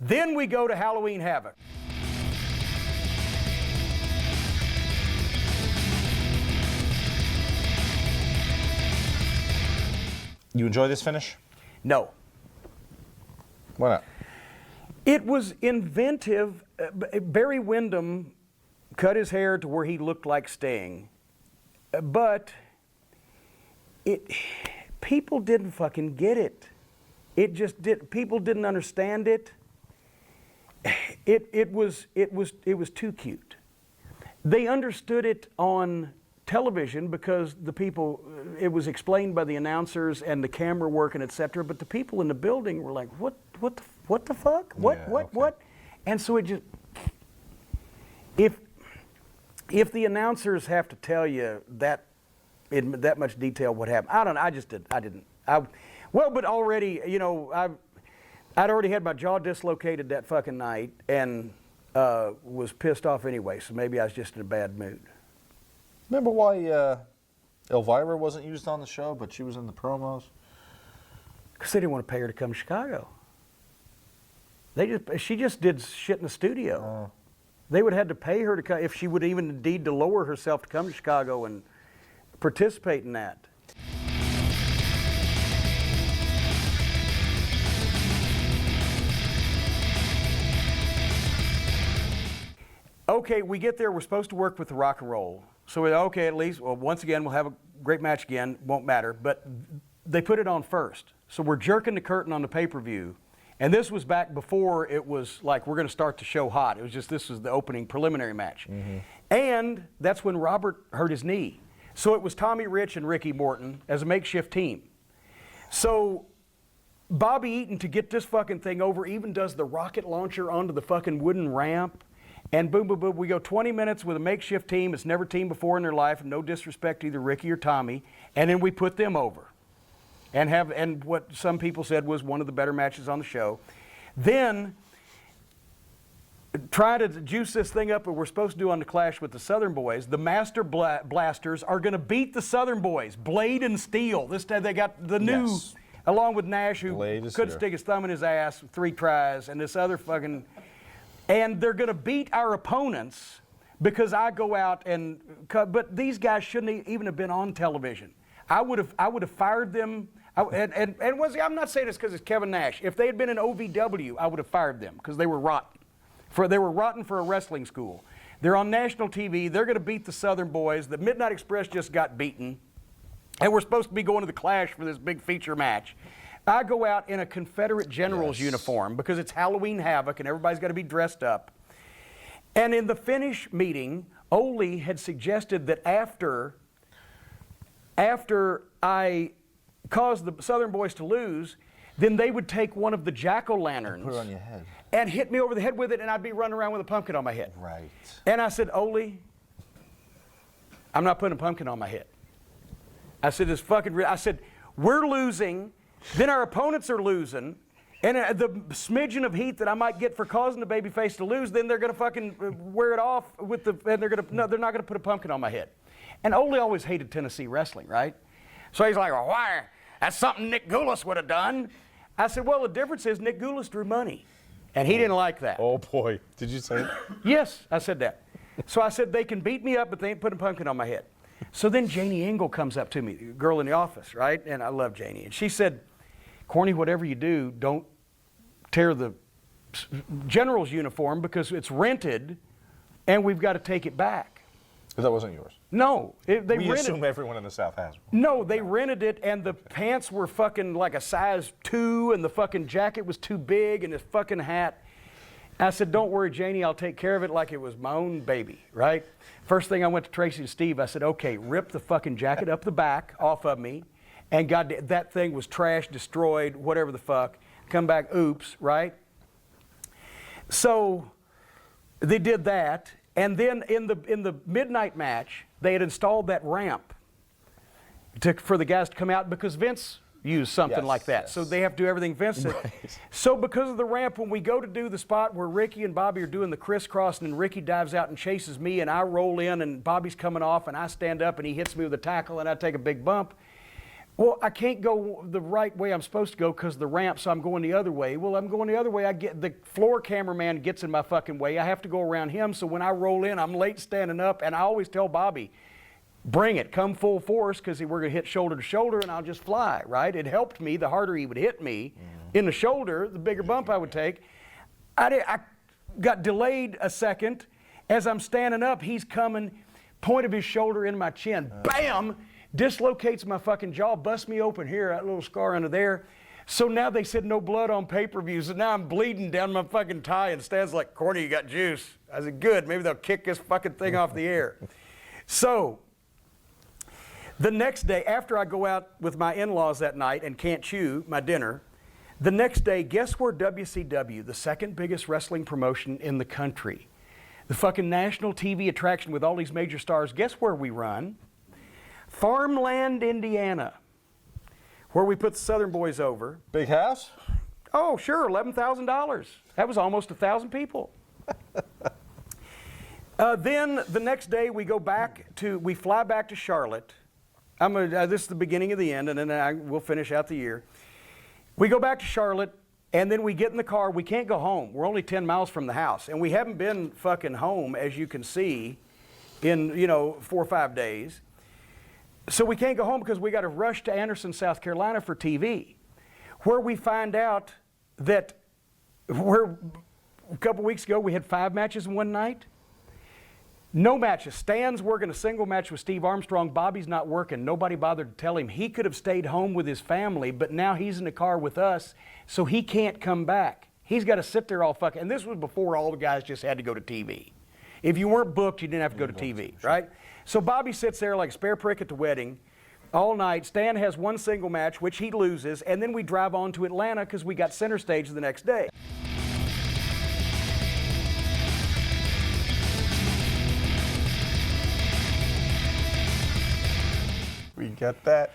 Then we go to Halloween Havoc. You enjoy this finish? No. Why not? It was inventive. Barry Windham cut his hair to where he looked like Sting. But people didn't fucking get it. It just did. People didn't understand it. It was too cute. They understood it on television because the people, it was explained by the announcers and the camera work and etc. But the people in the building were like, what the fuck? What? And so it just, if the announcers have to tell you that in that much detail what happened, I don't know. I didn't. Well, but already, you know, I'd already had my jaw dislocated that fucking night and was pissed off anyway. So maybe I was just in a bad mood. Remember why Elvira wasn't used on the show, but she was in the promos? Because they didn't want to pay her to come to Chicago. She just did shit in the studio. They would have had to pay her to come, if she would even indeed to lower herself to come to Chicago and participate in that. Okay, we get there, we're supposed to work with the Rock and Roll. So we're okay, at least, well, once again, we'll have a great match again, won't matter, but they put it on first. So we're jerking the curtain on the pay-per-view, and this was back before it was like, we're gonna start the show hot. It was just, this was the opening preliminary match. And that's when Robert hurt his knee. So it was Tommy Rich and Ricky Morton as a makeshift team. So Bobby Eaton, to get this fucking thing over, even does the rocket launcher onto the fucking wooden ramp. And boom, boom, boom, we go 20 minutes with a makeshift team. It's never teamed before in their life, and no disrespect to either Ricky or Tommy. And then we put them over. And what some people said was one of the better matches on the show. Then try to juice this thing up, what we're supposed to do on the Clash with the Southern Boys. The Master Blasters are going to beat the Southern Boys, Blade and Steel. This time they got the new, along with Nash, who couldn't stick his thumb in his ass 3 tries, and this other fucking... And they're going to beat our opponents because I go out and but these guys shouldn't even have been on television. I would have fired them. I'm not saying this because it's Kevin Nash. If they had been in OVW, I would have fired them because they were rotten. They were rotten for a wrestling school. They're on national TV. They're going to beat the Southern Boys. The Midnight Express just got beaten, and we're supposed to be going to the Clash for this big feature match. I go out in a Confederate general's uniform because it's Halloween Havoc and everybody's got to be dressed up. And in the finish meeting, Ole had suggested that after I caused the Southern Boys to lose, then they would take one of the jack-o'-lanterns put it on your head and hit me over the head with it, and I'd be running around with a pumpkin on my head. Right. And I said, Ole, I'm not putting a pumpkin on my head. I said, I said, we're losing. Then our opponents are losing, and the smidgen of heat that I might get for causing the babyface to lose, then they're going to fucking wear it off with the, and they're not going to put a pumpkin on my head. And Ole always hated Tennessee wrestling, right? So he's like, well, why? That's something Nick Goulas would have done. I said, well, the difference is Nick Goulas drew money, and he didn't like that. Oh boy, did you say it? Yes, I said that. So I said, they can beat me up, but they ain't putting a pumpkin on my head. So then Janie Engel comes up to me, the girl in the office, right? And I love Janie. And she said, Corny, whatever you do, don't tear the general's uniform because it's rented and we've got to take it back. But that wasn't yours? No. We assume everyone in the South has one. No, they rented it and the pants were fucking like a size 2 and the fucking jacket was too big and his fucking hat. I said, don't worry, Janie, I'll take care of it like it was my own baby, right? First thing I went to Tracy and Steve, I said, okay, rip the fucking jacket up the back off of me. And God, that thing was trashed, destroyed, whatever the fuck. Come back, oops, right? So they did that, and then in the midnight match, they had installed that ramp for the guys to come out because Vince used something like that. Yes. So they have to do everything Vince did. Right. So because of the ramp, when we go to do the spot where Ricky and Bobby are doing the crisscross, and then Ricky dives out and chases me, and I roll in, and Bobby's coming off, and I stand up, and he hits me with a tackle, and I take a big bump. Well, I can't go the right way I'm supposed to go because the ramp, so I'm going the other way. Well, I'm going the other way. The floor cameraman gets in my fucking way. I have to go around him, so when I roll in, I'm late standing up, and I always tell Bobby, bring it, come full force, because we're going to hit shoulder to shoulder, and I'll just fly, right? It helped me. The harder he would hit me in the shoulder, the bigger bump I would take. I got delayed a second. As I'm standing up, he's coming, point of his shoulder in my chin, bam! Dislocates my fucking jaw, busts me open here, that little scar under there. So now they said no blood on pay-per-views, and now I'm bleeding down my fucking tie, and Stan's like, Corny, you got juice. I said, good, maybe they'll kick this fucking thing off the air. So, the next day, after I go out with my in-laws that night and can't chew my dinner, the next day, guess where WCW, the second biggest wrestling promotion in the country, the fucking national TV attraction with all these major stars, guess where we run? Farmland, Indiana, where we put the Southern Boys over. Big house? Oh, sure, $11,000. That was almost 1,000 people. Then the next day we fly back to Charlotte. This is the beginning of the end, and then we'll finish out the year. We go back to Charlotte, and then we get in the car. We can't go home. We're only 10 miles from the house, and we haven't been fucking home, as you can see, in 4 or 5 days. So we can't go home because we got to rush to Anderson, South Carolina for TV, where we find out that a couple weeks ago we had 5 matches in one night. No matches. Stan's working a single match with Steve Armstrong. Bobby's not working. Nobody bothered to tell him. He could have stayed home with his family, but now he's in the car with us, so he can't come back. He's got to sit there all fucking, and this was before all the guys just had to go to TV. If you weren't booked, you didn't have to go to TV, right? So Bobby sits there like a spare prick at the wedding all night. Stan has one single match, which he loses, and then we drive on to Atlanta because we got center stage the next day. We got that.